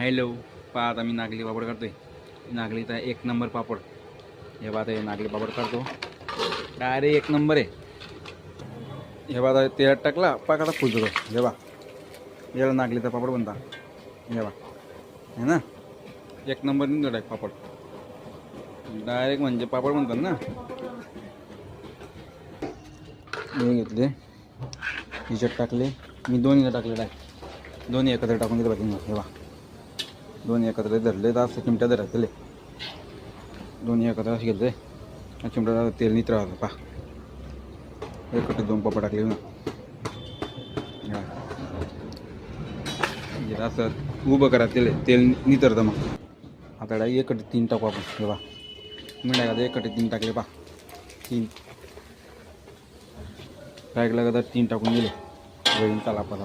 Hello, पहा आता मी नागली पापड करतोय. नागलीचा एक नंबर पापड. हे बघा हे नागली पापड करतो. डायरेक्ट एक नंबर आहे. हे बघा तेलात टाकला पाकाला फुलतो. हे बघा याला नागलीचा पापड बनता. हे बघा है ना, एक नंबर निघतो डायरेक्ट पापड. डायरेक्ट म्हणजे पापड म्हणतात ना. मी घेतले हिच्यात टाकले. मी दोन्ही टाकले डायरेक्ट. दोन्ही एकत्र टाकून घेतले पाहिजे. हे बघा दोन्ही एकत्र धरले तर असं चिमट्या धरायचे. दोन्ही एकत्र असे घेतले. चिमट्या तेल नित राहतं. पा एकत्र दोन पापड टाकले ना. असं उभं करा तेल नितरतं मग. आता एकटे तीन टाकू आपण. हे बा मी टाकायचं एकटे तीन टाकले. पा तीन टाकलं का तर तीन टाकून गेले. वळीन चाला आपला